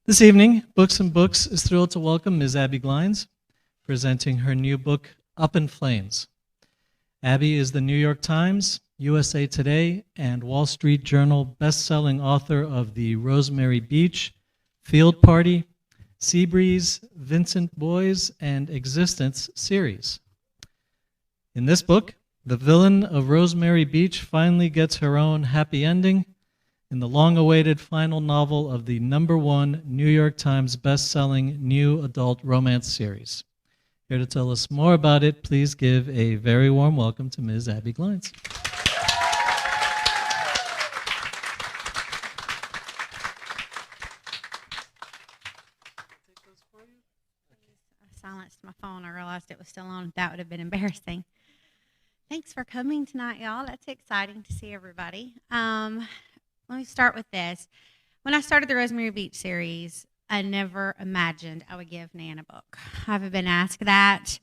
This evening, Books and Books is thrilled to welcome Ms. Abbi Glines, presenting her new book, Up in Flames. Abbi is the New York Times, USA Today, and Wall Street Journal best-selling author of the Rosemary Beach, Field Party, Seabreeze, Vincent Boys, and Existence series. In this book, the villain of Rosemary Beach finally gets her own happy ending in the long-awaited final novel of the #1 New York Times best-selling new adult romance series. Here to tell us more about it, please give a very warm welcome to Ms. Abbi Glines. I silenced my phone. I realized it was still on. That would have been embarrassing. Thanks for coming tonight, y'all. That's exciting to see everybody. Let me start with this. When I started the Rosemary Beach series, I never imagined I would give Nan a book. I've been asked that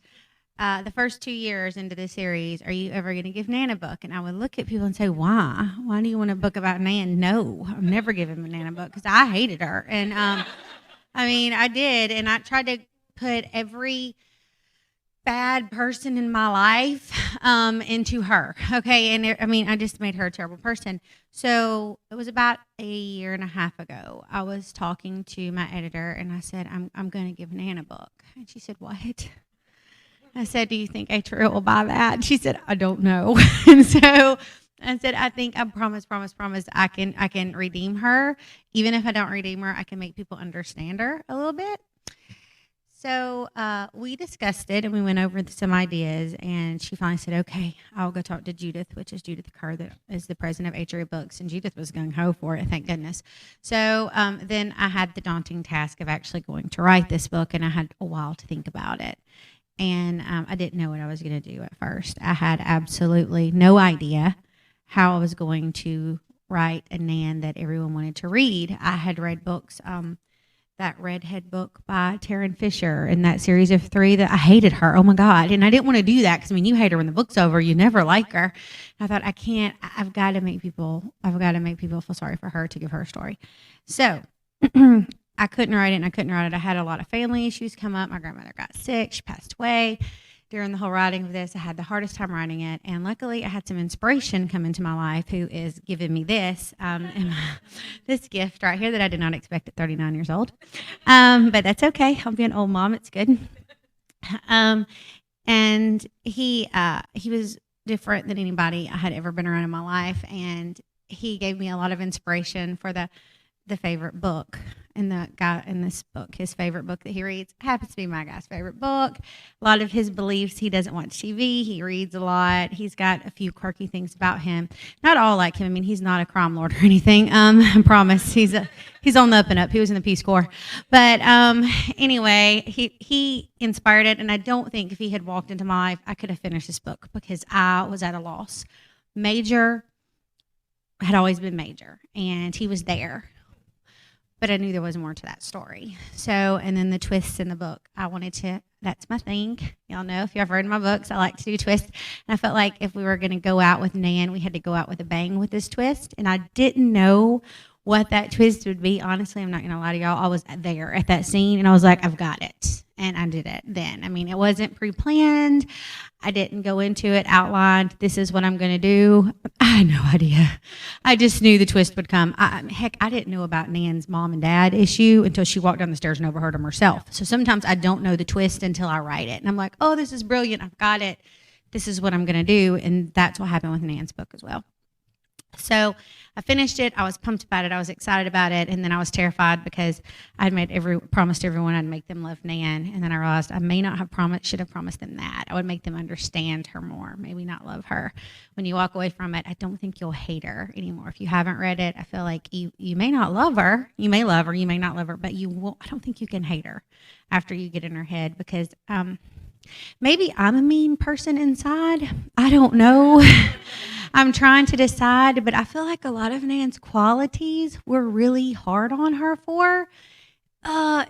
the first 2 years into the series, are you ever going to give Nan a book? And I would look at people and say, why? Why do you want a book about Nan? No, I'm never giving Nan a book because I hated her. And I did. And I tried to put every bad person in my life into her. Okay. And I just made her a terrible person. So it was about a year and a half ago. I was talking to my editor and I said, I'm going to give Nan a book. And she said, what? I said, do you think Atria will buy that? And she said, I don't know. And so I said, I promise I can redeem her. Even if I don't redeem her, I can make people understand her a little bit. So we discussed it, and we went over some ideas, and she finally said, okay, I'll go talk to Judith, which is Judith Kerr, that is the president of HRA Books, and Judith was gung-ho for it, thank goodness. So then I had the daunting task of actually going to write this book, and I had a while to think about it. And I didn't know what I was going to do at first. I had absolutely no idea how I was going to write a Nan that everyone wanted to read. I had read books, that redhead book by Taryn Fisher in that series of 3 that I hated her. Oh my God. And I didn't want to do that because you hate her when the book's over. You never like her. And I thought, I've got to make people feel sorry for her to give her a story. So I couldn't write it. I had a lot of family issues come up. My grandmother got sick. She passed away. During the whole writing of this, I had the hardest time writing it, and luckily I had some inspiration come into my life who is giving me this, this gift right here that I did not expect at 39 years old, but that's okay. I'll be an old mom. It's good. And he was different than anybody I had ever been around in my life, and he gave me a lot of inspiration for the favorite book. And the guy in this book, his favorite book that he reads happens to be my guy's favorite book. A lot of his beliefs, he doesn't watch TV. He reads a lot. He's got a few quirky things about him. Not all like him. He's not a crime lord or anything. I promise. He's on the up and up. He was in the Peace Corps. But anyway, he inspired it. And I don't think if he had walked into my life, I could have finished this book because I was at a loss. Major had always been major, and he was there. But I knew there was more to that story. So, and then the twists in the book. That's my thing. Y'all know, if you've ever read my books, I like to do twists. And I felt like if we were going to go out with Nan, we had to go out with a bang with this twist. And I didn't know what that twist would be. Honestly, I'm not going to lie to y'all. I was there at that scene, and I was like, I've got it. And I did it then. It wasn't pre-planned. I didn't go into it outlined. This is what I'm going to do. I had no idea. I just knew the twist would come. I didn't know about Nan's mom and dad issue until she walked down the stairs and overheard them herself. So sometimes I don't know the twist until I write it. And I'm like, oh, this is brilliant. I've got it. This is what I'm going to do. And that's what happened with Nan's book as well. So I finished it. I was pumped about it. I was excited about it. And then I was terrified because I'd promised everyone I'd make them love Nan. And then I realized I may not have should have promised them that. I would make them understand her more, maybe not love her. When you walk away from it, I don't think you'll hate her anymore. If you haven't read it, I feel like you may not love her. You may love her, you may not love her, but you won't. I don't think you can hate her after you get in her head because maybe I'm a mean person inside. I don't know. I'm trying to decide, but I feel like a lot of Nan's qualities were really hard on her for.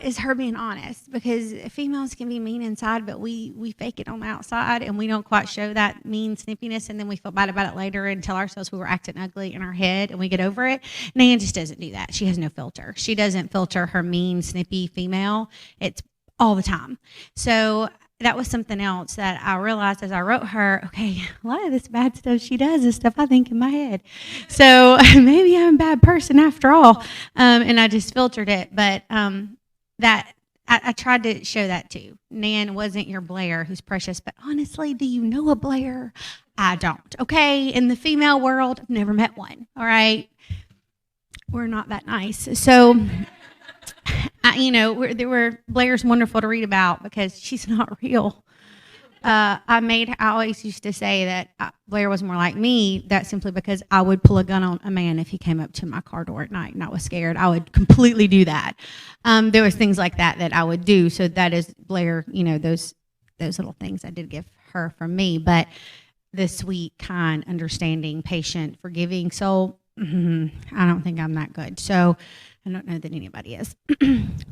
Is her being honest, because females can be mean inside, but we fake it on the outside, and we don't quite show that mean snippiness, and then we feel bad about it later and tell ourselves we were acting ugly in our head, and we get over it. Nan just doesn't do that. She has no filter. She doesn't filter her mean, snippy female. It's all the time. So that was something else that I realized as I wrote her. Okay, a lot of this bad stuff she does is stuff I think in my head. So maybe I'm a bad person after all. And I just filtered it. But that I tried to show that too. Nan wasn't your Blair who's precious. But honestly, do you know a Blair? I don't. Okay, in the female world, I've never met one. All right, we're not that nice. So Blair's wonderful to read about because she's not real. I always used to say that Blair was more like me. That's simply because I would pull a gun on a man if he came up to my car door at night and I was scared. I would completely do that. There was things like that I would do. So that is Blair. Those little things I did give her from me. But the sweet, kind, understanding, patient, forgiving soul. I don't think I'm that good. So I don't know that anybody is,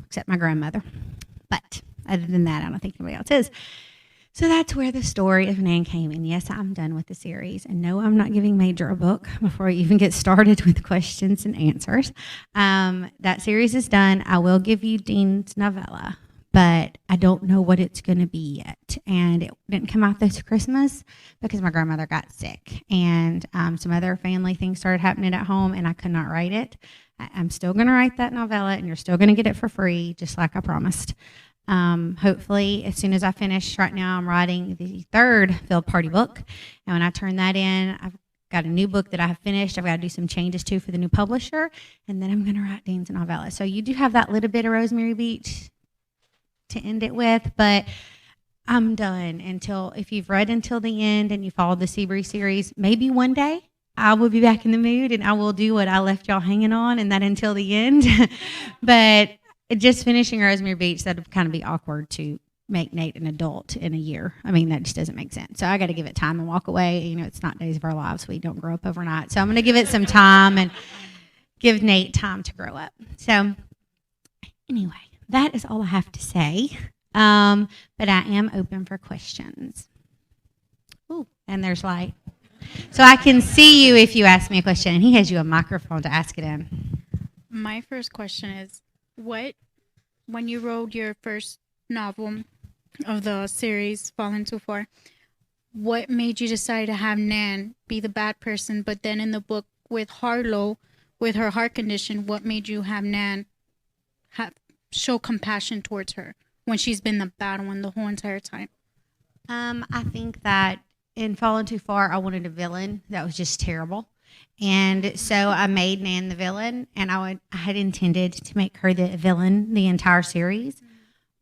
except my grandmother. But other than that, I don't think anybody else is. So that's where the story of Nan came. And yes, I'm done with the series. And no, I'm not giving Major a book before I even get started with questions and answers. That series is done. I will give you Dean's novella, but I don't know what it's going to be yet. And it didn't come out this Christmas because my grandmother got sick. And some other family things started happening at home, and I could not write it. I'm still going to write that novella, and you're still going to get it for free, just like I promised. Hopefully, as soon as I finish, right now I'm writing the third Field Party book. And when I turn that in, I've got a new book that I have finished. I've got to do some changes to for the new publisher, and then I'm going to write Dean's novella. So you do have that little bit of Rosemary Beach to end it with, but I'm done if you've read until the end and you followed the Seabury series, maybe one day I will be back in the mood and I will do what I left y'all hanging on, and that until the end. But just finishing Rosemary Beach, that would kind of be awkward to make Nate an adult in a year. I mean, that just doesn't make sense. So I got to give it time and walk away. It's not days of our lives. We don't grow up overnight. So I'm going to give it some time and give Nate time to grow up. So anyway, that is all I have to say. But I am open for questions. Ooh, and there's light. So I can see you if you ask me a question. And he has you a microphone to ask it in. My first question is, when you wrote your first novel of the series, Fallen Too Far, what made you decide to have Nan be the bad person, but then in the book with Harlow, with her heart condition, what made you have Nan show compassion towards her when she's been the bad one the whole entire time? I think that in Fallen Too Far, I wanted a villain that was just terrible. And so I made Nan the villain, and I had intended to make her the villain the entire series.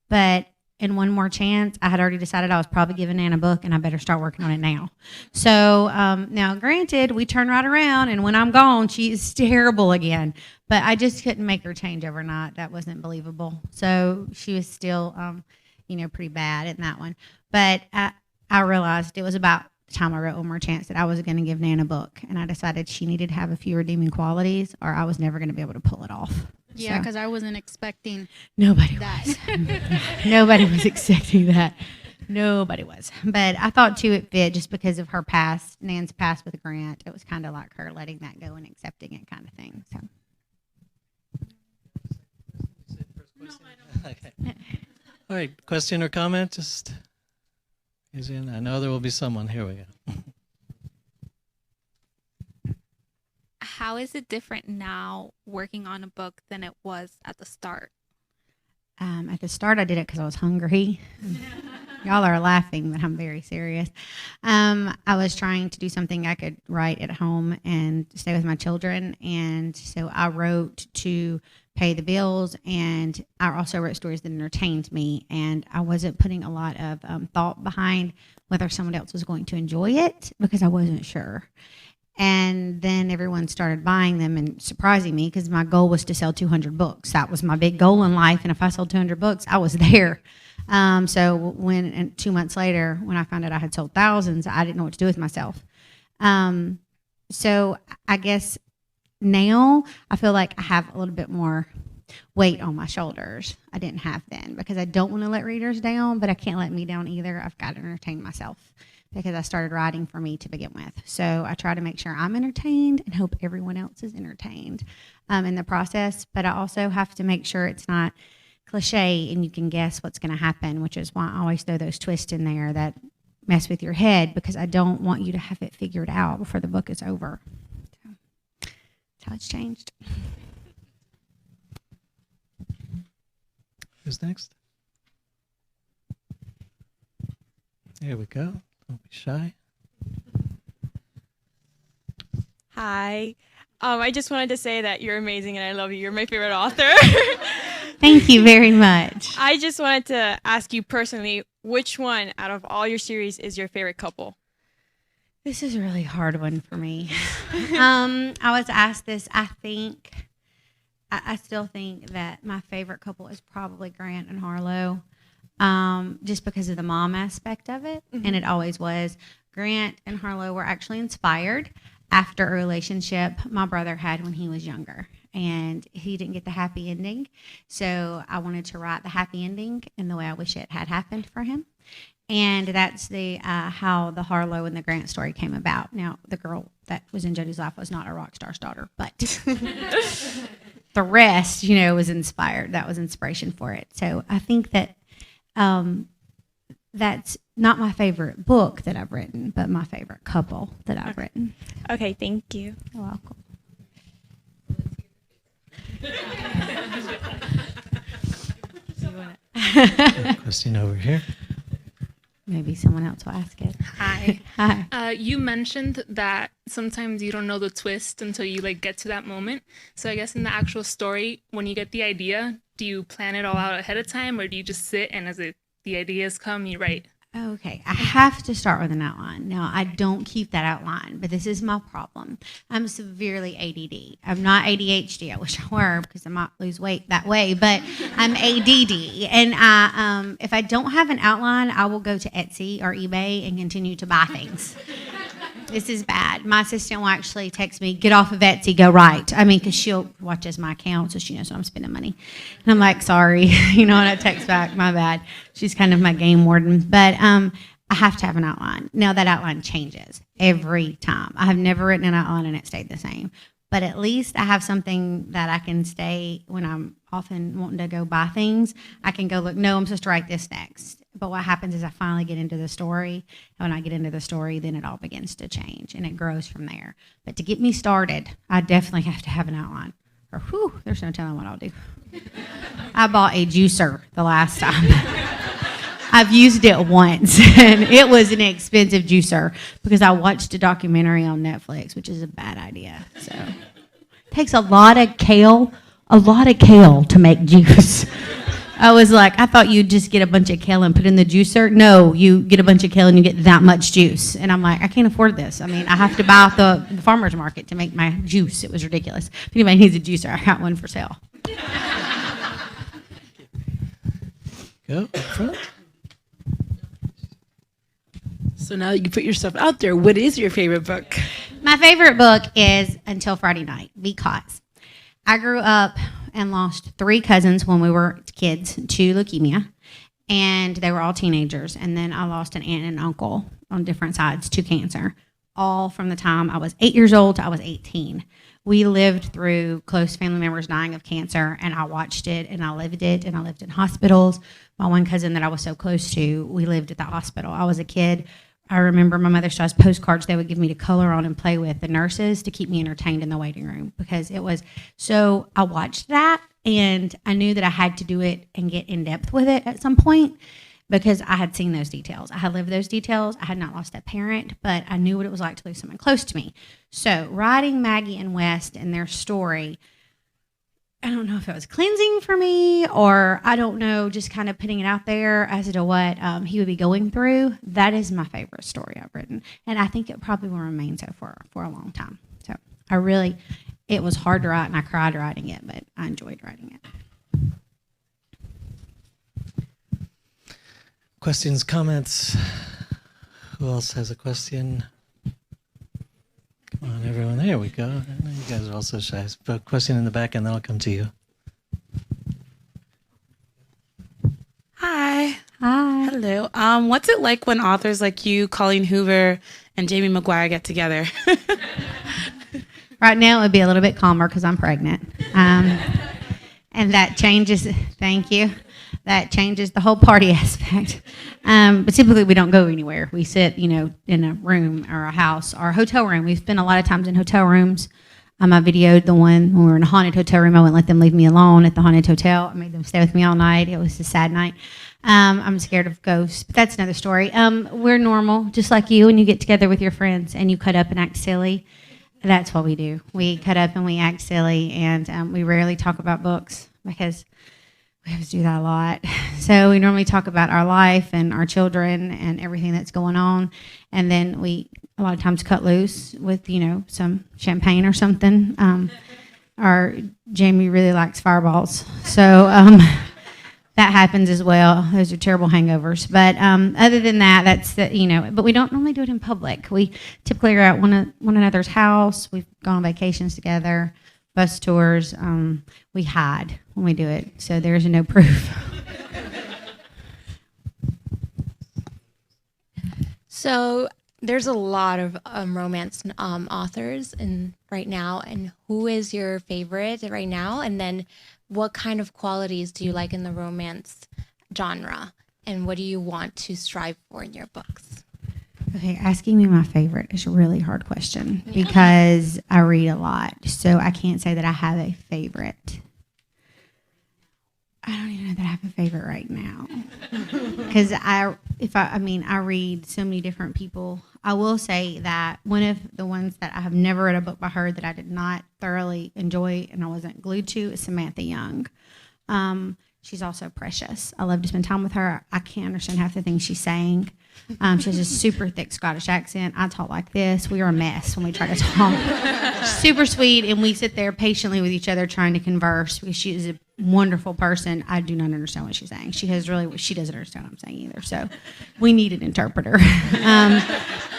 But in One More Chance, I had already decided I was probably giving Nan a book, and I better start working on it now. So now, granted, we turn right around, and when I'm gone, she is terrible again. But I just couldn't make her change overnight. That wasn't believable. So she was still, pretty bad in that one. But I realized it was about the time I wrote One More Chance that I was going to give Nan a book, and I decided she needed to have a few redeeming qualities, or I was never going to be able to pull it off. Yeah, because I wasn't expecting nobody that. Was. Nobody was expecting that. Nobody was. But I thought too it fit just because of her past, Nan's past with Grant. It was kind of like her letting that go and accepting it, kind of thing. So. No, I don't. Okay. All right. Question or comment? Just. I know there will be someone. Here we go. How is it different now working on a book than it was at the start? At the start, I did it because I was hungry. Y'all are laughing, but I'm very serious. I was trying to do something I could write at home and stay with my children. And so I wrote to pay the bills, and I also wrote stories that entertained me. And I wasn't putting a lot of thought behind whether someone else was going to enjoy it because I wasn't sure. And then everyone started buying them and surprising me because my goal was to sell 200 books. That was my big goal in life. And if I sold 200 books, I was there. So when 2 months later, when I found out I had sold thousands, I didn't know what to do with myself. So I guess now I feel like I have a little bit more weight on my shoulders. I didn't have then because I don't want to let readers down, but I can't let me down either. I've got to entertain myself because I started writing for me to begin with. So I try to make sure I'm entertained and hope everyone else is entertained in the process. But I also have to make sure it's not cliche and you can guess what's going to happen, which is why I always throw those twists in there that mess with your head, because I don't want you to have it figured out before the book is over. So that's how it's changed. Who's next? There we go. Don't be shy. Hi. I just wanted to say that you're amazing and I love you. You're my favorite author. Thank you very much. I just wanted to ask you personally, which one out of all your series is your favorite couple? This is a really hard one for me. I was asked this. I still think that my favorite couple is probably Grant and Harlow, just because of the mom aspect of it, and it always was. Grant and Harlow were actually inspired after a relationship my brother had when he was younger, and he didn't get the happy ending. So I wanted to write the happy ending in the way I wish it had happened for him. And that's the how the Harlow and the Grant story came about. Now, the girl that was in Jody's life was not a rock star's daughter, but the rest, was inspired. That was inspiration for it. So I think that that's not my favorite book that I've written, but my favorite couple that I've written. Okay, thank you. You're welcome. Question over here. Maybe someone else will ask it. Hi. Hi. You mentioned that sometimes you don't know the twist until you get to that moment. So I guess in the actual story, when you get the idea, do you plan it all out ahead of time, or do you just sit and as the ideas come, you write? Okay, I have to start with an outline. Now, I don't keep that outline, but this is my problem. I'm severely ADD. I'm not ADHD. I wish I were, because I might lose weight that way, but I'm ADD. And if I don't have an outline, I will go to Etsy or eBay and continue to buy things. This is bad. My assistant will actually text me, get off of Etsy, go write. Because she'll watches my account, so she knows when I'm spending money. And I'm like, sorry. And I text back, my bad. She's kind of my game warden. But I have to have an outline. Now, that outline changes every time. I have never written an outline and it stayed the same. But at least I have something that I can stay when I'm often wanting to go buy things. I can go look, no, I'm supposed to write this next. But what happens is I finally get into the story. And when I get into the story, then it all begins to change and it grows from there. But to get me started, I definitely have to have an outline. Or, there's no telling what I'll do. I bought a juicer the last time. I've used it once, and it was an expensive juicer because I watched a documentary on Netflix, which is a bad idea. So it takes a lot of kale to make juice. I was like, I thought you'd just get a bunch of kale and put in the juicer. No, you get a bunch of kale and you get that much juice. And I'm like, I can't afford this. I have to buy at the farmer's market to make my juice. It was ridiculous. If anybody needs a juicer, I got one for sale. Go up front. So now that you put yourself out there, what is your favorite book? My favorite book is Until Friday Night, because I grew up and lost 3 cousins when we were kids to leukemia, and they were all teenagers. And then I lost an aunt and uncle on different sides to cancer, all from the time I was 8 years old to I was 18. We lived through close family members dying of cancer, and I watched it, and I lived it, and I lived in hospitals. My one cousin that I was so close to, we lived at the hospital. I was a kid. I remember my mother still has postcards they would give me to color on and play with the nurses to keep me entertained in the waiting room, because it was so, I watched that and I knew that I had to do it and get in depth with it at some point, because I had seen those details. I had lived those details. I had not lost a parent, but I knew what it was like to lose someone close to me. So writing Maggie and West and their story, I don't know if it was cleansing for me, or I don't know, just kind of putting it out there as to what he would be going through. That is my favorite story I've written, and I think it probably will remain so for a long time. So it was hard to write, and I cried writing it, but I enjoyed writing it. Questions, comments? Who else has a question? Come on, everyone. There we go. I know you guys are also shy. But question in the back, and then I'll come to you. Hello. What's it like when authors like you, Colleen Hoover, and Jamie McGuire get together? Right now, it would be a little bit calmer because I'm pregnant. And that changes, thank you, that changes the whole party aspect. But typically, we don't go anywhere. We sit, in a room or a house or a hotel room. We've spent a lot of times in hotel rooms. I videoed the one when we were in a haunted hotel room. I wouldn't let them leave me alone at the haunted hotel. I made them stay with me all night. It was a sad night. I'm scared of ghosts, but that's another story. We're normal, just like you, when you get together with your friends and you cut up and act silly. That's what we do. We cut up and we act silly, and we rarely talk about books because we have to do that a lot. So we normally talk about our life and our children and everything that's going on, and then we a lot of times cut loose with some champagne or something. Or Jamie really likes Fireballs, so that happens as well. Those are terrible hangovers. But other than that, that's But we don't normally do it in public. We typically are at one another's house. We've gone on vacations together, bus tours. We hide when we do it, so there's no proof. So there's a lot of romance authors right now, and who is your favorite right now? And then what kind of qualities do you like in the romance genre, and what do you want to strive for in your books? Okay, asking me my favorite is a really hard question because I read a lot, so I can't say that I have a favorite. I don't even know that I have a favorite right now because I read so many different people. I will say that one of the ones that I have never read a book by her that I did not thoroughly enjoy and I wasn't glued to is Samantha Young. She's also precious. I love to spend time with her. I can't understand half the things she's saying. She has a super thick Scottish accent. I talk like this. We are a mess when we try to talk. Super sweet, and we sit there patiently with each other trying to converse because she is a wonderful person. I do not understand what she's saying. She doesn't understand what I'm saying either. So we need an interpreter.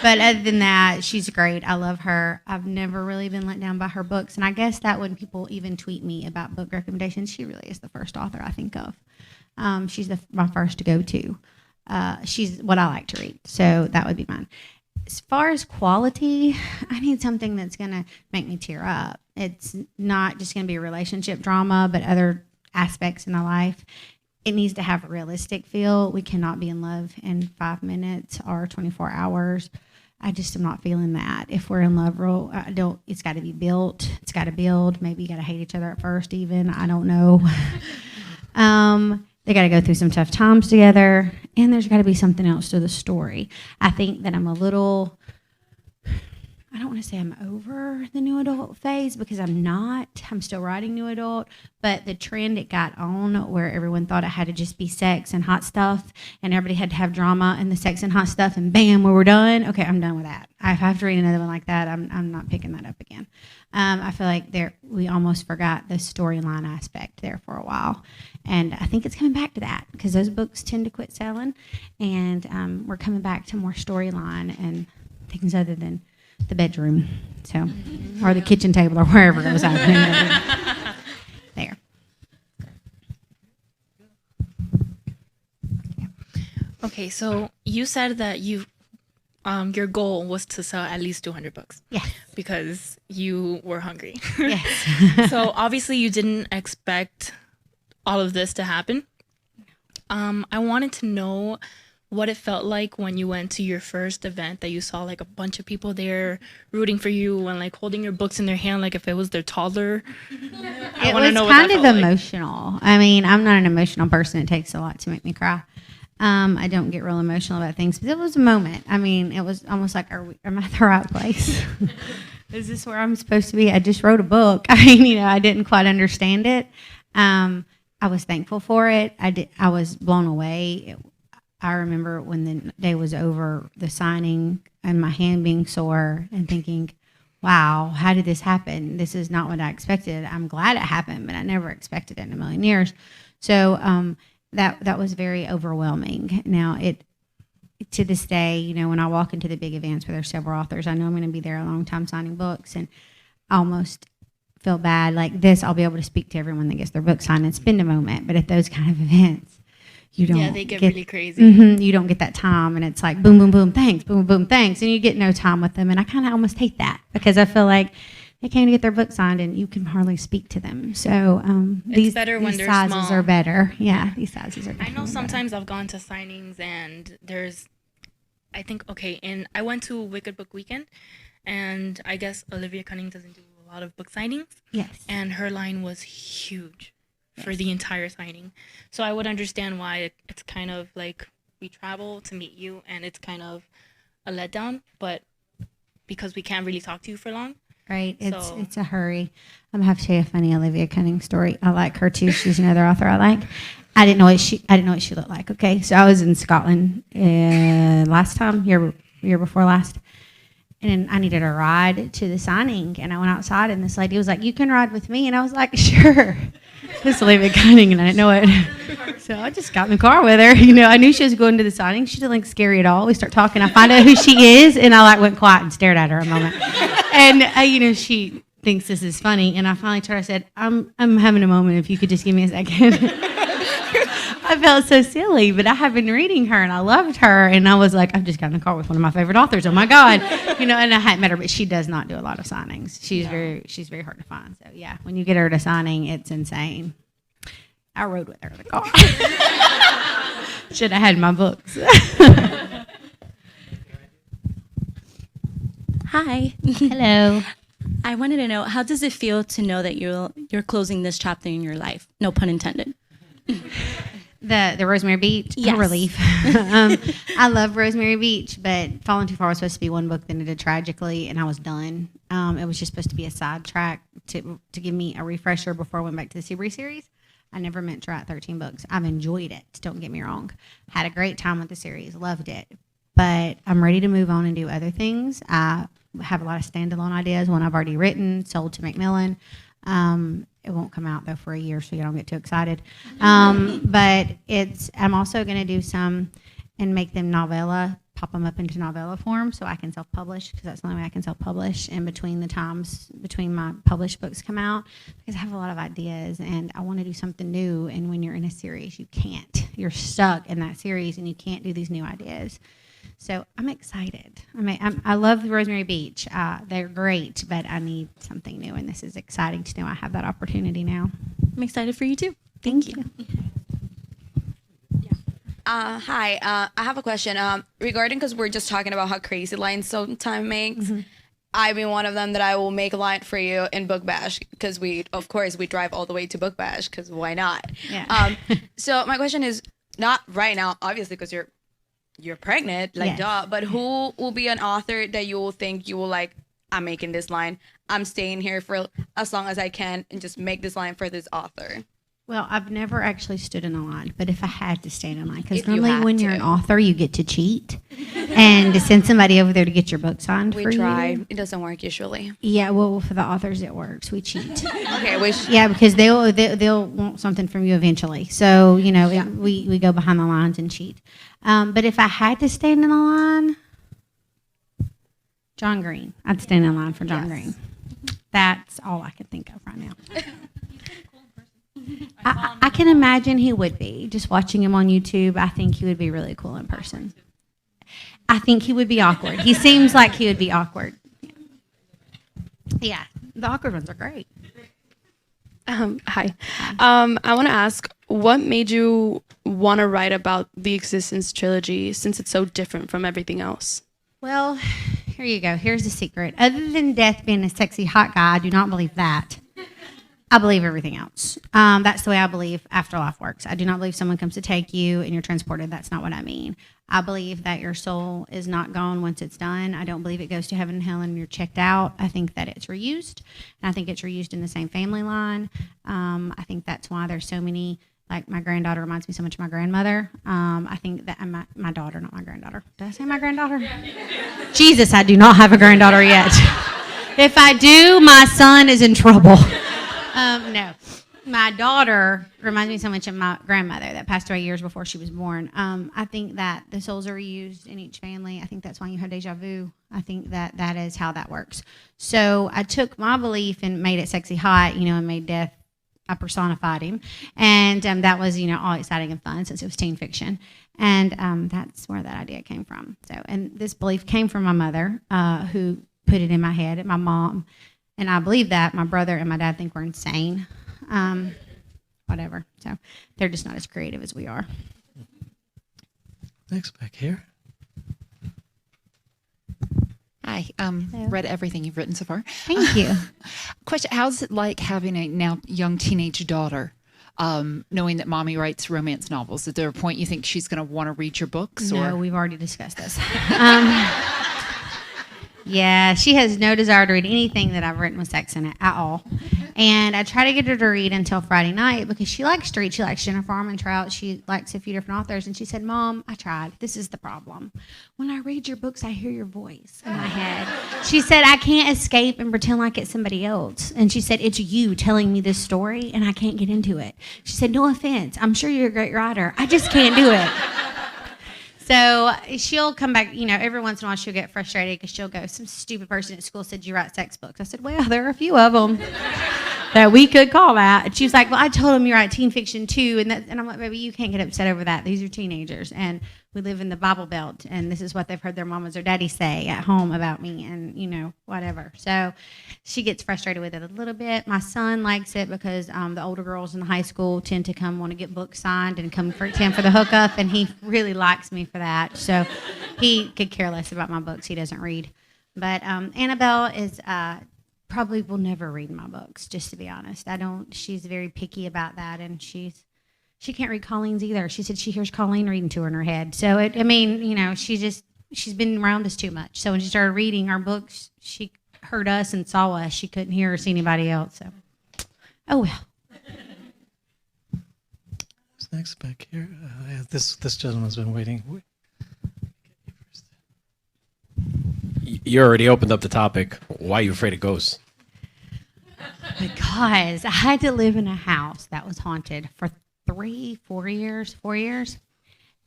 But other than that, she's great. I love her. I've never really been let down by her books, and I guess that when people even tweet me about book recommendations, she really is the first author I think of. She's my first to go to. She's what I like to read, so that would be mine. As far as quality, I need something that's going to make me tear up. It's not just going to be a relationship drama, but other aspects in my life. It needs to have a realistic feel. We cannot be in love in 5 minutes or 24 hours. I just am not feeling that. If we're in love, it's got to be built. It's got to build. Maybe you got to hate each other at first even. I don't know. They got to go through some tough times together, and there's got to be something else to the story. I think that I'm a little, I don't want to say I'm over the new adult phase because I'm not. I'm still writing new adult, but the trend it got on where everyone thought it had to just be sex and hot stuff, and everybody had to have drama and the sex and hot stuff, and bam, we were done. Okay, I'm done with that. If I have to read another one like that, I'm not picking that up again. I feel like we almost forgot the storyline aspect there for a while. And I think it's coming back to that because those books tend to quit selling. And we're coming back to more storyline and things other than the bedroom. So, or the kitchen table or wherever it was happening. There. Okay, so you said that your goal was to sell at least 200 books. Yes. Because you were hungry. Yes. So obviously you didn't expect all of this to happen. I wanted to know what it felt like when you went to your first event that you saw like a bunch of people there rooting for you and like holding your books in their hand like if it was their toddler. It was kind of emotional. Like. I mean, I'm not an emotional person. It takes a lot to make me cry. I don't get real emotional about things, but it was a moment. I mean, it was almost like, am I at the right place? Is this where I'm supposed to be? I just wrote a book. I mean, I didn't quite understand it. I was thankful for it. I was blown away. I remember when the day was over, the signing and my hand being sore and thinking, wow, how did this happen? This is not what I expected. I'm glad it happened, but I never expected it in a million years. So, that was very overwhelming. Now, to this day, when I walk into the big events where there's several authors, I know I'm going to be there a long time signing books, and I almost feel bad. Like this, I'll be able to speak to everyone that gets their book signed and spend a moment. But at those kind of events, you don't. Yeah, they get really crazy. You don't get that time, and it's like boom, boom, boom, thanks, boom, boom, thanks, and you get no time with them. And I kind of almost hate that because I feel like they came to get their book signed, and you can hardly speak to them. So these better when these they're sizes small. are better. Yeah, these sizes are. I know sometimes I've gone to signings and I went to Wicked Book Weekend, and I guess Olivia Cunningham doesn't do a lot of book signings. Yes. And her line was huge for the entire signing. So I would understand why it's kind of like we travel to meet you and it's kind of a letdown, but because we can't really talk to you for long. Right. It's a hurry. I'm gonna have to tell you a funny Olivia Cunningham story. I like her too. She's another author I like. I didn't know what she looked like. Okay, so I was in Scotland year before last, and I needed a ride to the signing, and I went outside, and this lady was like, "You can ride with me," and I was like, "Sure." It's Olivia Cunningham, and I didn't know it, so I just got in the car with her. I knew she was going to the signing. She didn't look scary at all. We start talking. I find out who she is, and I went quiet and stared at her a moment, and she thinks this is funny, and I finally told her, I said, "I'm having a moment. If you could just give me a second." I felt so silly, but I had been reading her and I loved her, and I was like, I've just got in the car with one of my favorite authors. Oh my God, and I hadn't met her, but she does not do a lot of signings. She's very hard to find. So yeah, when you get her at a signing, it's insane. I rode with her in the car. Should have had my books. Hi. Hello. I wanted to know, how does it feel to know that you're closing this chapter in your life? No pun intended. The Rosemary Beach, yes. Relief. I love Rosemary Beach, but Falling Too Far was supposed to be one book, then it ended tragically, and I was done. It was just supposed to be a sidetrack to give me a refresher before I went back to the Seabury series. I never meant to write 13 books. I've enjoyed it, don't get me wrong. Had a great time with the series, loved it. But I'm ready to move on and do other things. I have a lot of standalone ideas, one I've already written, sold to Macmillan. It won't come out though for a year, so you don't get too excited. But I'm also going to do some and make them novella, pop them up into novella form, so I can self-publish, because that's the only way I can self-publish. And between my published books come out, because I have a lot of ideas and I want to do something new. And when you're in a series, you can't. You're stuck in that series, and you can't do these new ideas. So I'm excited. I love Rosemary Beach. They're great, but I need something new, and this is exciting to know I have that opportunity now. I'm excited for you too. Thank you. Hi, I have a question regarding, because we're just talking about how crazy lines sometimes makes. Mm-hmm. I've been one of them that I will make a line for you in Book Bash, because we drive all the way to Book Bash, because why not? Yeah. So my question is, not right now, obviously, because you're pregnant, like, Yes. duh, but who will be an author that you will think you will like, I'm making this line, I'm staying here for as long as I can and just make this line for this author? Well, I've never actually stood in a line, but if I had to stand in line, because If you normally had when you're to. an author, you get to cheat and to send somebody over there to get your book signed We for try. you. It doesn't work usually. Yeah, well, for the authors, it works. We cheat. Okay, Yeah, because they'll want something from you eventually. So we go behind the lines and cheat. But if I had to stand in a line, John Green. I'd stand in line for John Green. That's all I can think of right now. I can imagine he would be. Just watching him on YouTube, I think he would be really cool in person. I think he would be awkward. He seems like he would be awkward. Yeah, the awkward ones are great. Hi. I want to ask, what made you want to write about the Existence Trilogy, since it's so different from everything else? Well, here you go. Here's the secret. Other than death being a sexy hot guy, I do not believe that. I believe everything else. That's the way I believe afterlife works. I do not believe someone comes to take you and you're transported. That's not what I mean. I believe that your soul is not gone once it's done. I don't believe it goes to heaven and hell and you're checked out. I think that it's reused. And I think it's reused in the same family line. I think that's why there's so many, like my granddaughter reminds me so much of my grandmother. I think that my daughter, not my granddaughter. Did I say my granddaughter? Jesus, I do not have a granddaughter yet. If I do, my son is in trouble. No. My daughter reminds me so much of my grandmother that passed away years before she was born. I think that the souls are reused in each family. I think that's why you have deja vu. I think that is how that works. So I took my belief and made it sexy hot, and made death I personified him, and that was all exciting and fun since it was teen fiction, and that's where that idea came from. So, and this belief came from my mother, who put it in my head, and my mom, and I believe that my brother and my dad think we're insane, whatever. So they're just not as creative as we are. Next, back here. Hi. Read everything you've written so far. Thank you. Question: how's it like having a now young teenage daughter, knowing that mommy writes romance novels? Is there a point you think she's going to want to read your books? No, or? we've already discussed this. Yeah, she has no desire to read anything that I've written with sex in it at all. And I try to get her to read until Friday night because she likes Street. She likes Jennifer Armentrout. She likes a few different authors. And she said, Mom, I tried. This is the problem. When I read your books, I hear your voice in my head. She said, I can't escape and pretend like it's somebody else. And she said, it's you telling me this story, and I can't get into it. She said, no offense. I'm sure you're a great writer. I just can't do it. So she'll come back, every once in a while she'll get frustrated because she'll go, some stupid person at school said you write sex books. I said, well, there are a few of them that we could call that. And she was like, well, I told them you write teen fiction too. And I'm like, baby, you can't get upset over that. These are teenagers. And we live in the Bible Belt. And this is what they've heard their mamas or daddies say at home about me and, whatever. So she gets frustrated with it a little bit. My son likes it because the older girls in the high school tend to come want to get books signed and come for the hookup. And he really likes me for that. So he could care less about my books. He doesn't read. But Annabelle is probably will never read my books, just to be honest. She's very picky about that, and she can't read Colleen's either. She said she hears Colleen reading to her in her head. So she's been around us too much. So when she started reading our books, she heard us and saw us. She couldn't hear or see anybody else. So, oh well. Who's next back here? This gentleman's been waiting. You already opened up the topic. Why are you afraid of ghosts? Because I had to live in a house that was haunted for 4 years.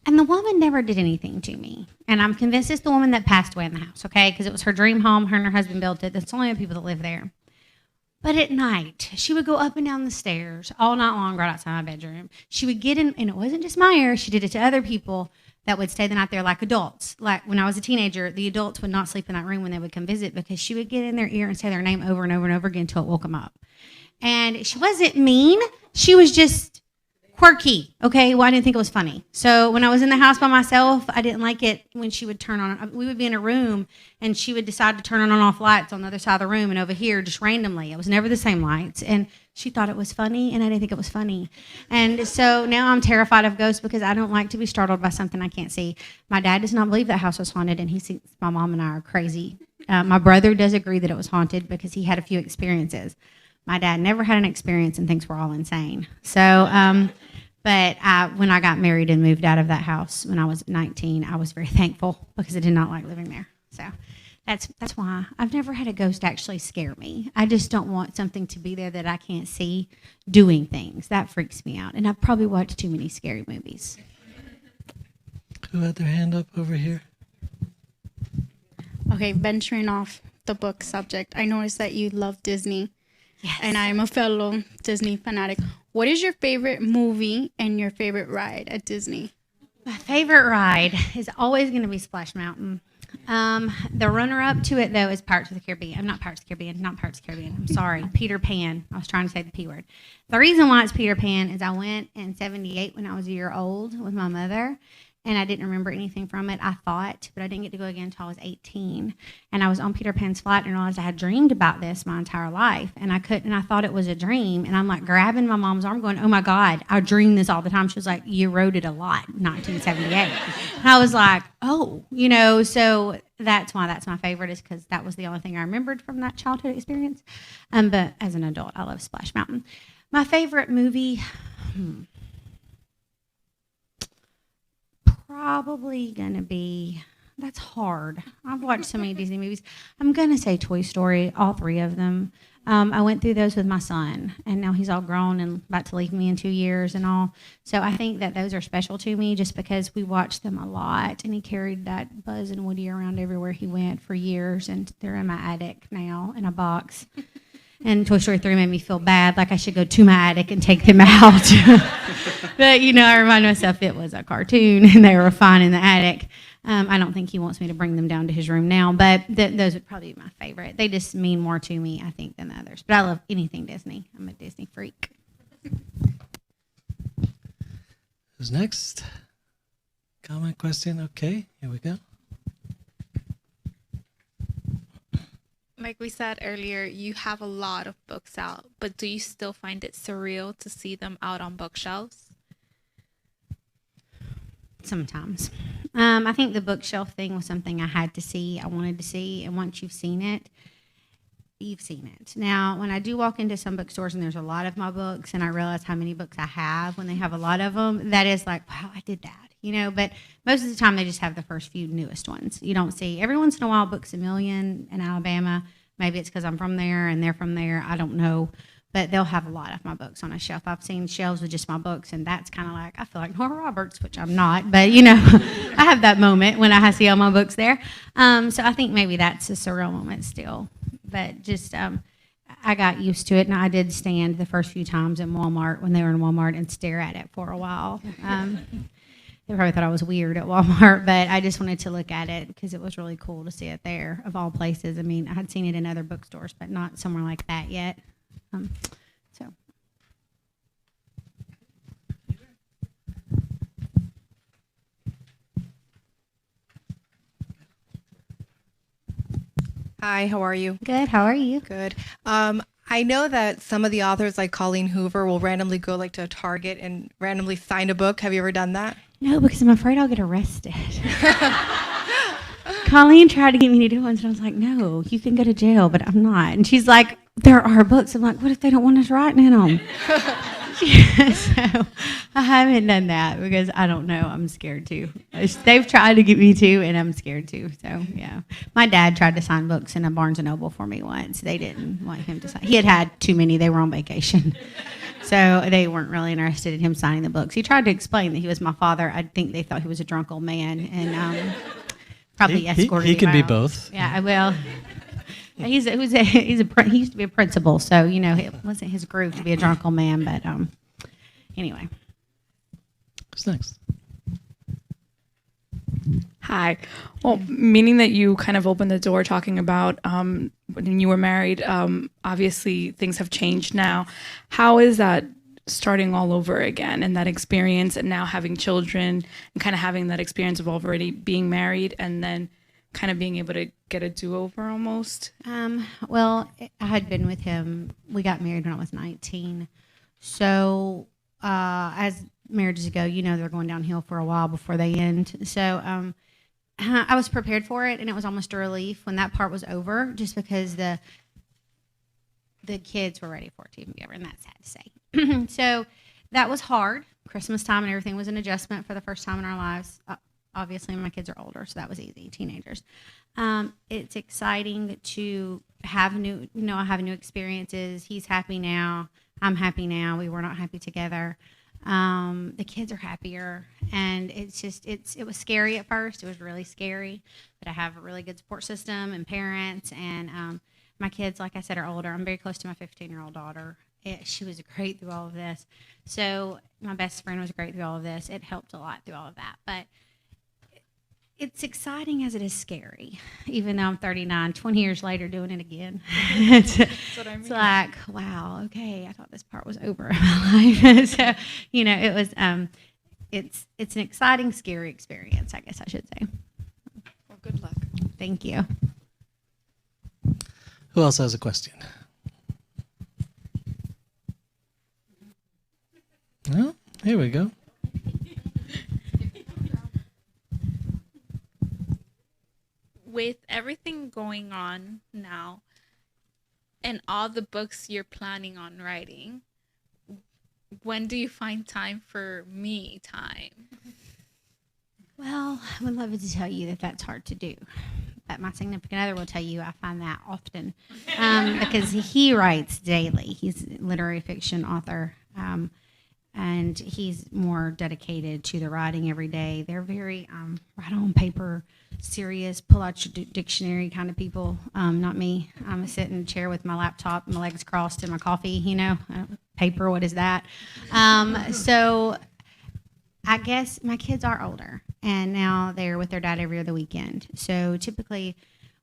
And the woman never did anything to me. And I'm convinced it's the woman that passed away in the house, okay? Because it was her dream home. Her and her husband built it. That's the only people that live there. But at night, she would go up and down the stairs all night long right outside my bedroom. She would get in, and it wasn't just my ear. She did it to other people that would stay the night there like adults. Like when I was a teenager, the adults would not sleep in that room when they would come visit because she would get in their ear and say their name over and over and over again until it woke them up. And she wasn't mean. She was just quirky. Okay, well, I didn't think it was funny. So when I was in the house by myself, I didn't like it when she would turn on. We would be in a room, and she would decide to turn on and off lights on the other side of the room and over here just randomly. It was never the same lights. And she thought it was funny, and I didn't think it was funny. And so now I'm terrified of ghosts because I don't like to be startled by something I can't see. My dad does not believe that house was haunted, and he thinks my mom and I are crazy. My brother does agree that it was haunted because he had a few experiences. My dad never had an experience and thinks we're all insane. So, but when I got married and moved out of that house when I was 19, I was very thankful because I did not like living there. So that's why I've never had a ghost actually scare me. I just don't want something to be there that I can't see doing things. That freaks me out. And I've probably watched too many scary movies. Who had their hand up over here? Okay, venturing off the book subject, I noticed that you love Disney. Yes. And I'm a fellow Disney fanatic. What is your favorite movie and your favorite ride at Disney? My favorite ride is always going to be Splash Mountain. The runner-up to it, though, is Pirates of the Caribbean. Not Pirates of the Caribbean. I'm sorry. Peter Pan. I was trying to say the P word. The reason why it's Peter Pan is I went in 78 when I was a year old with my mother, and I didn't remember anything from it, I thought, but I didn't get to go again until I was 18. And I was on Peter Pan's flight and realized I had dreamed about this my entire life, and I thought it was a dream. And I'm like grabbing my mom's arm going, oh my God, I dream this all the time. She was like, you wrote it a lot, 1978. And I was like, oh, so that's why that's my favorite, is because that was the only thing I remembered from that childhood experience. But as an adult, I love Splash Mountain. My favorite movie, probably gonna be, that's hard. I've watched so many Disney movies. I'm gonna say Toy Story, all three of them. I went through those with my son, and now he's all grown and about to leave me in 2 years and all. So I think that those are special to me just because we watched them a lot, and he carried that Buzz and Woody around everywhere he went for years, and they're in my attic now in a box. And Toy Story 3 made me feel bad, like I should go to my attic and take them out. But, I remind myself it was a cartoon and they were fine in the attic. I don't think he wants me to bring them down to his room now, but those would probably be my favorite. They just mean more to me, I think, than the others. But I love anything Disney. I'm a Disney freak. Who's next? Comment, question? Okay, here we go. Like we said earlier, you have a lot of books out, but do you still find it surreal to see them out on bookshelves? Sometimes. I think the bookshelf thing was something I had to see, I wanted to see, and once you've seen it, you've seen it. Now, when I do walk into some bookstores and there's a lot of my books and I realize how many books I have when they have a lot of them, that is like, wow, I did that, but most of the time they just have the first few newest ones. You don't see, every once in a while, Books A Million in Alabama. Maybe it's because I'm from there and they're from there. I don't know. But they'll have a lot of my books on a shelf. I've seen shelves with just my books, and that's kind of like, I feel like Nora Roberts, which I'm not. But, I have that moment when I see all my books there. So I think maybe that's a surreal moment still. But just, I got used to it, and I did stand the first few times in Walmart when they were in Walmart and stare at it for a while. They probably thought I was weird at Walmart, but I just wanted to look at it because it was really cool to see it there, of all places. I mean, I had seen it in other bookstores, but not somewhere like that yet. So. Hi, how are you? Good, how are you? Good. I know that some of the authors, like Colleen Hoover, will randomly go to Target and randomly sign a book. Have you ever done that? No, because I'm afraid I'll get arrested. Colleen tried to get me to do one, and I was like, no, you can go to jail, but I'm not. And she's like, there are books. I'm like, what if they don't want us writing in them? So I haven't done that because I don't know. I'm scared too. They've tried to get me to, and I'm scared too. So, yeah. My dad tried to sign books in a Barnes & Noble for me once. They didn't want him to sign. He had too many. They were on vacation. So they weren't really interested in him signing the books. He tried to explain that he was my father. I think they thought he was a drunk old man, and probably escorted him He can be out. both. Yeah, I will. He used to be a principal, so it wasn't his groove to be a drunk old man. But anyway. Who's next? Hi. Well, meaning that you kind of opened the door talking about when you were married, obviously things have changed now. How is that starting all over again and that experience and now having children and kind of having that experience of already being married and then kind of being able to get a do-over almost? Well, I had been with him. We got married when I was 19. So as marriages go, they're going downhill for a while before they end. So I was prepared for it, and it was almost a relief when that part was over, just because the kids were ready for it to even be over, and that's sad to say. So that was hard. Christmas time and everything was an adjustment for the first time in our lives. Obviously, my kids are older, so that was easy, teenagers. It's exciting to have new experiences. He's happy now. I'm happy now. We were not happy together. The kids are happier, and it was scary at first. It was really scary, but I have a really good support system and parents, and my kids, like I said, are older. I'm very close to my 15-year-old daughter. She was great through all of this. So my best friend was great through all of this. It helped a lot through all of that, but it's exciting as it is scary, even though I'm 39, 20 years later doing it again. It's like, wow, okay, I thought this part was over in my life. So, it was, it's an exciting, scary experience, I guess I should say. Well, good luck. Thank you. Who else has a question? No? Here we go. With everything going on now and all the books you're planning on writing, when do you find time for me time? Well, I would love to tell you that that's hard to do. But my significant other will tell you I find that often because he writes daily. He's a literary fiction author. and he's more dedicated to the writing every day. They're very write on paper, serious, pull out your dictionary kind of people. Not me. I'm sitting in a chair with my laptop, my legs crossed, and my coffee. Paper. What is that? So I guess my kids are older, and now they're with their dad every other weekend. So typically,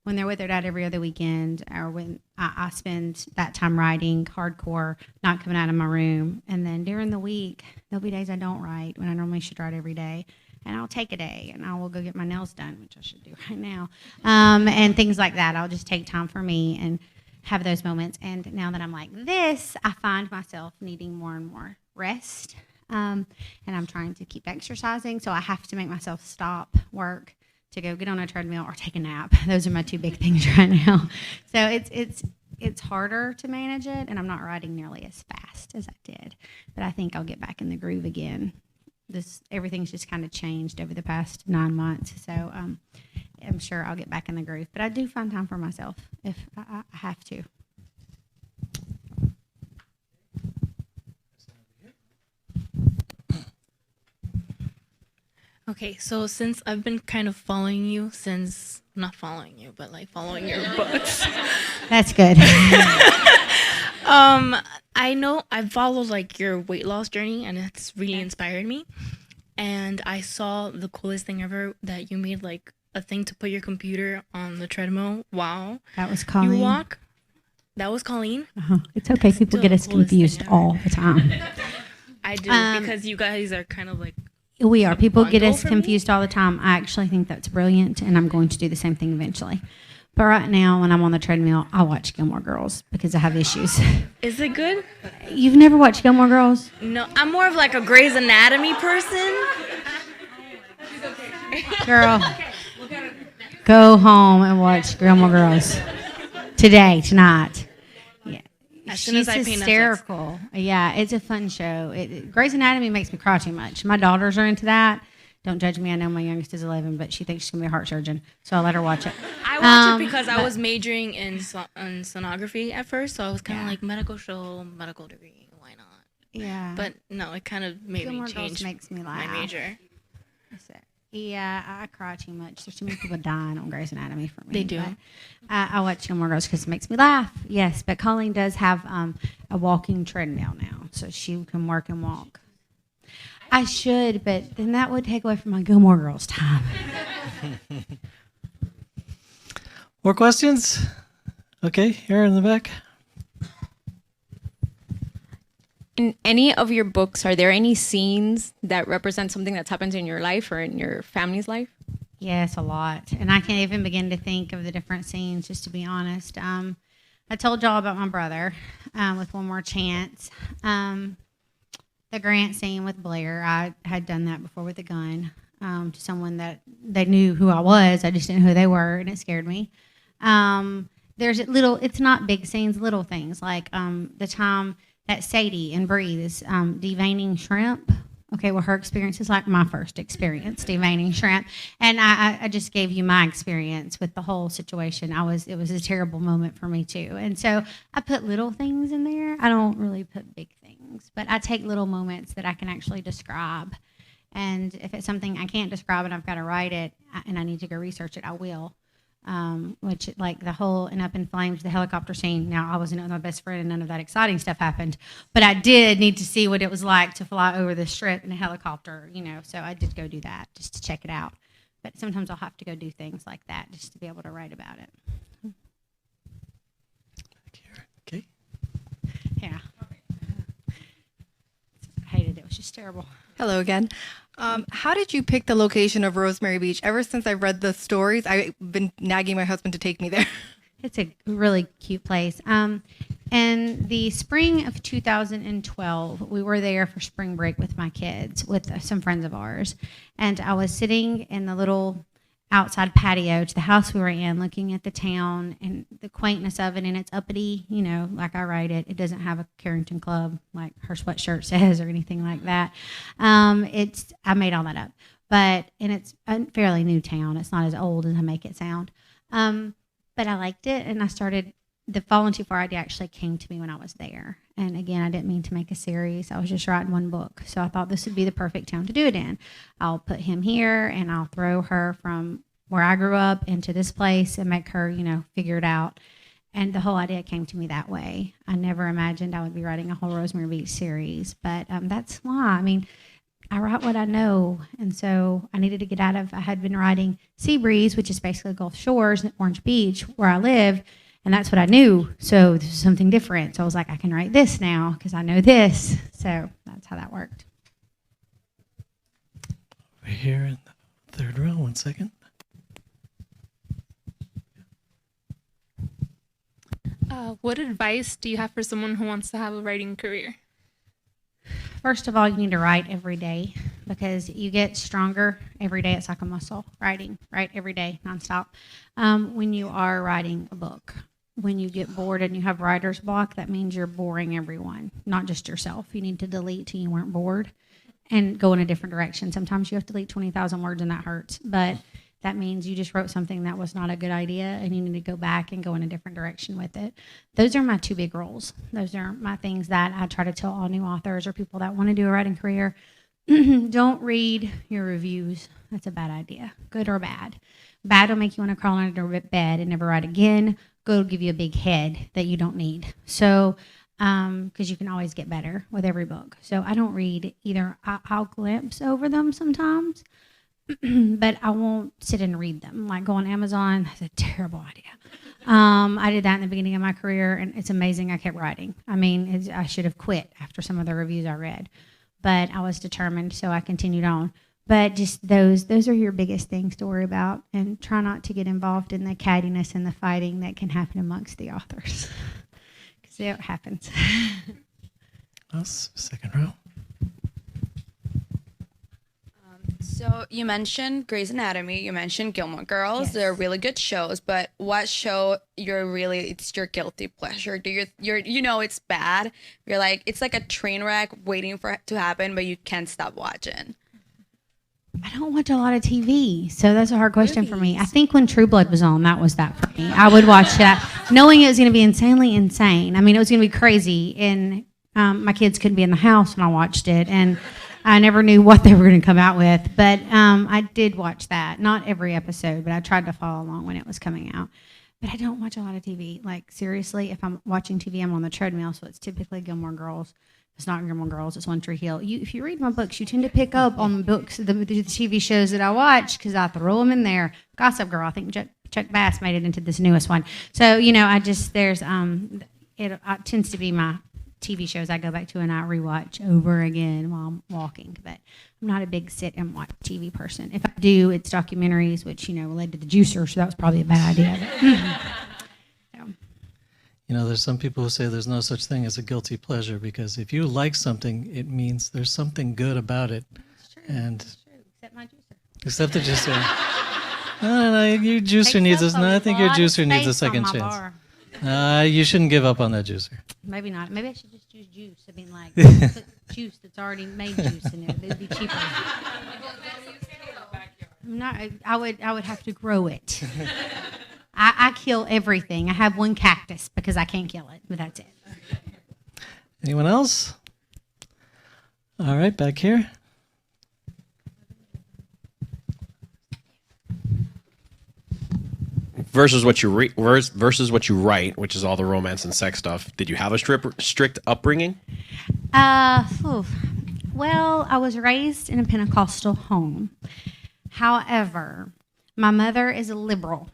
when they're with their dad every other weekend, or when I spend that time writing hardcore, not coming out of my room, and then during the week, there'll be days I don't write when I normally should write every day, and I'll take a day, and I will go get my nails done, which I should do right now, and things like that. I'll just take time for me and have those moments. And now that I'm like this, I find myself needing more and more rest, and I'm trying to keep exercising, so I have to make myself stop work to go get on a treadmill or take a nap. Those are my two big things right now. So it's harder to manage it, and I'm not writing nearly as fast as I did. But I think I'll get back in the groove again. Everything's just kind of changed over the past 9 months. So I'm sure I'll get back in the groove. But I do find time for myself if I have to. Okay, so since I've been kind of following you not following you, but like following your books. That's good. I know I've followed like your weight loss journey, and it's really inspired me. And I saw the coolest thing ever, that you made like a thing to put your computer on the treadmill. Wow. That was Colleen. You walk. That was Colleen. It's okay. People get us confused all the time. I do, because you guys are kind of like. We are. People get us confused all the time. I actually think that's brilliant, and I'm going to do the same thing eventually. But right now, when I'm on the treadmill, I watch Gilmore Girls because I have issues. Is it good? You've never watched Gilmore Girls? No, I'm more of like a Grey's Anatomy person. Girl, go home and watch Gilmore Girls tonight. As soon as I pay hysterical. Yeah, it's a fun show. Grey's Anatomy makes me cry too much. My daughters are into that. Don't judge me. I know my youngest is 11, but she thinks she's going to be a heart surgeon, so I'll let her watch it. I watch it because I was majoring in sonography at first, so I was kind of like medical degree. Why not? Yeah. But no, it kind of made Gilmore me change Girls makes me laugh. my major. Yeah, I cry too much. There's too many people dying on Grey's Anatomy for me. They do. I watch Gilmore Girls because it makes me laugh. Yes, but Colleen does have a walking treadmill now, so she can work and walk. I should, but then that would take away from my Gilmore Girls time. More questions? Okay, here in the back. In any of your books, are there any scenes that represent something that's happened in your life or in your family's life? Yes, a lot. And I can't even begin to think of the different scenes, just to be honest. I told y'all about my brother with One More Chance. The Grant scene with Blair, I had done that before with a gun to someone that they knew who I was. I just didn't know who they were, and it scared me. There's it's not big scenes, little things, like the time that Sadie in Breathe is deveining shrimp. Okay, well, her experience is like my first experience, deveining shrimp. And I just gave you my experience with the whole situation. It was a terrible moment for me, too. And so I put little things in there. I don't really put big things, but I take little moments that I can actually describe. And if it's something I can't describe and I've got to write it and I need to go research it, I will. Which, like the whole and Up in Flames, the helicopter scene. Now, I wasn't with my best friend and none of that exciting stuff happened, but I did need to see what it was like to fly over the strip in a helicopter, so I did go do that just to check it out. But sometimes I'll have to go do things like that just to be able to write about it. Okay. Yeah. I hated it. It was just terrible. Hello again. How did you pick the location of Rosemary Beach? Ever since I read the stories, I've been nagging my husband to take me there. It's a really cute place. In the spring of 2012, we were there for spring break with my kids, with some friends of ours. And I was sitting in the little outside patio to the house we were in, looking at the town and the quaintness of it, and it's uppity, like I write it. It doesn't have a Carrington Club like her sweatshirt says or anything like that. I made all that up, and it's a fairly new town. It's not as old as I make it sound. But I liked it, and I started the Fallen Too Far idea actually came to me when I was there. And again, I didn't mean to make a series. I was just writing one book. So I thought this would be the perfect town to do it in. I'll put him here and I'll throw her from where I grew up into this place and make her, figure it out. And the whole idea came to me that way. I never imagined I would be writing a whole Rosemary Beach series. But that's why. I mean, I write what I know. And so I needed to get out of, I had been writing Sea Breeze, which is basically Gulf Shores, Orange Beach, where I live. And that's what I knew. So this is something different. So I was like, I can write this now because I know this. So that's how that worked. Over here in the third row, 1 second. What advice do you have for someone who wants to have a writing career? First of all, you need to write every day because you get stronger every day. It's like a muscle, writing, right? Every day, nonstop. When you are writing a book, when you get bored and you have writer's block, that means you're boring everyone, not just yourself. You need to delete till you weren't bored and go in a different direction. Sometimes you have to delete 20,000 words and that hurts, but that means you just wrote something that was not a good idea and you need to go back and go in a different direction with it. Those are my two big roles. Those are my things that I try to tell all new authors or people that want to do a writing career. Don't read your reviews. That's a bad idea, good or bad. Bad will make you want to crawl under bed and never write again. Good will give you a big head that you don't need. So, because you can always get better with every book. So I don't read either. I'll glimpse over them sometimes, but I won't sit and read them. Like go on Amazon, that's a terrible idea. I did that in the beginning of my career, and it's amazing I kept writing. I mean, I should have quit after some of the reviews I read, but I was determined, so I continued on. But just those are your biggest things to worry about, and try not to get involved in the cattiness and the fighting that can happen amongst the authors, because it happens. Us, second row. So you mentioned Grey's Anatomy, you mentioned Gilmore Girls. Yes. They're really good shows, but what show it's your guilty pleasure? You know it's bad. You're like, it's like a train wreck waiting for it to happen, but you can't stop watching. I don't watch a lot of TV, so that's a hard question for me. I think when True Blood was on, that was that for me. I would watch that, knowing it was going to be insanely insane. I mean, it was going to be crazy, and my kids couldn't be in the house when I watched it, and I never knew what they were going to come out with. But I did watch that. Not every episode, but I tried to follow along when it was coming out. But I don't watch a lot of TV. Like, seriously, if I'm watching TV, I'm on the treadmill, so it's typically Gilmore Girls. It's not Gilmore Girls, it's One Tree Hill. If you read my books, you tend to pick up on the books, the TV shows that I watch, because I throw them in there. Gossip Girl, I think Chuck Bass made it into this newest one. So, it tends to be my TV shows I go back to and I rewatch over again while I'm walking. But I'm not a big sit and watch TV person. If I do, it's documentaries, which, led to the juicer, so that was probably a bad idea. There's some people who say there's no such thing as a guilty pleasure, because if you like something, it means there's something good about it. It's true. And it's true. Except my juicer. Except the juicer. No, your juicer needs us. No, I think your juicer needs a second chance. You shouldn't give up on that juicer. Maybe not. Maybe I should just use juice. I mean, like, put juice that's already made juice in it. It'd be cheaper. I would have to grow it. I kill everything. I have one cactus because I can't kill it, but that's it. Anyone else? All right, back here. Versus what you write, which is all the romance and sex stuff. Did you have a strict upbringing? Well, I was raised in a Pentecostal home. However, my mother is a liberal,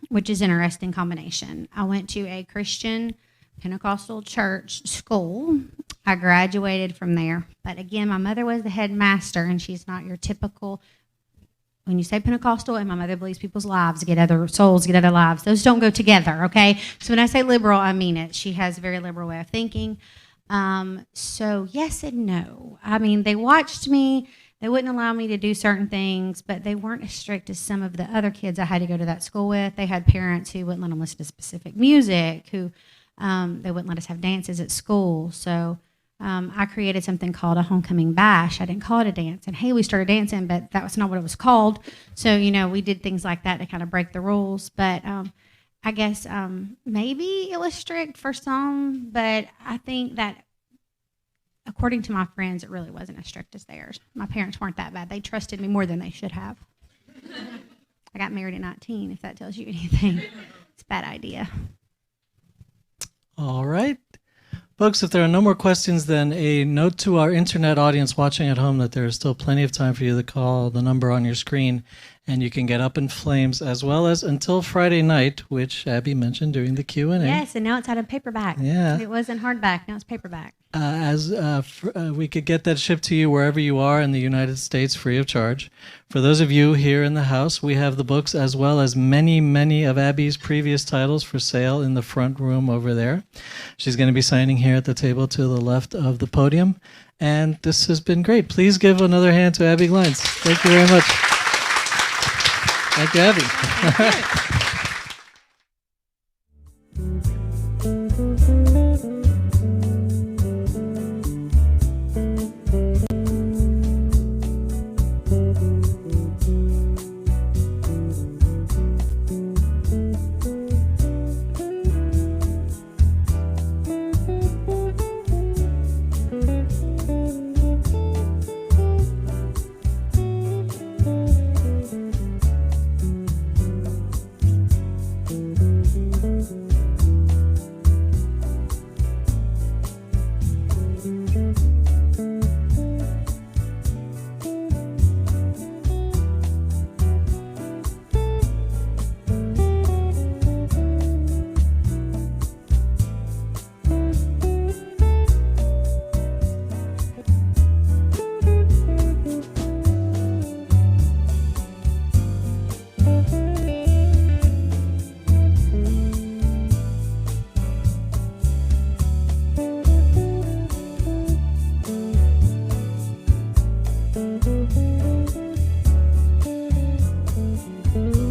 which is an interesting combination. I went to a Christian Pentecostal church school. I graduated from there. But again, my mother was the headmaster, and she's not your typical, when you say Pentecostal and my mother believes people's lives get other souls, get other lives, those don't go together, okay? So when I say liberal, I mean it. She has a very liberal way of thinking. So yes and no. I mean, they watched me. They wouldn't allow me to do certain things, but they weren't as strict as some of the other kids I had to go to that school with. They had parents who wouldn't let them listen to specific music, who they wouldn't let us have dances at school. So I created something called a homecoming bash. I didn't call it a dance. And hey, we started dancing, but that was not what it was called. So, we did things like that to kind of break the rules. But I guess maybe it was strict for some, but I think that according to my friends, it really wasn't as strict as theirs. My parents weren't that bad. They trusted me more than they should have. I got married at 19, if that tells you anything. It's a bad idea. All right. Folks, if there are no more questions, then a note to our internet audience watching at home that there is still plenty of time for you to call the number on your screen, and you can get Up in Flames, as well as Until Friday Night, which Abby mentioned during the Q&A. Yes, and now it's out of paperback. Yeah. It wasn't hardback. Now it's paperback. We could get that shipped to you wherever you are in the United States free of charge. For those of you here in the house, we have the books as well as many, many of Abby's previous titles for sale in the front room over there. She's going to be signing here at the table to the left of the podium. And this has been great. Please give another hand to Abbi Glines. Thank you very much. Thank you, Abby. Thank you.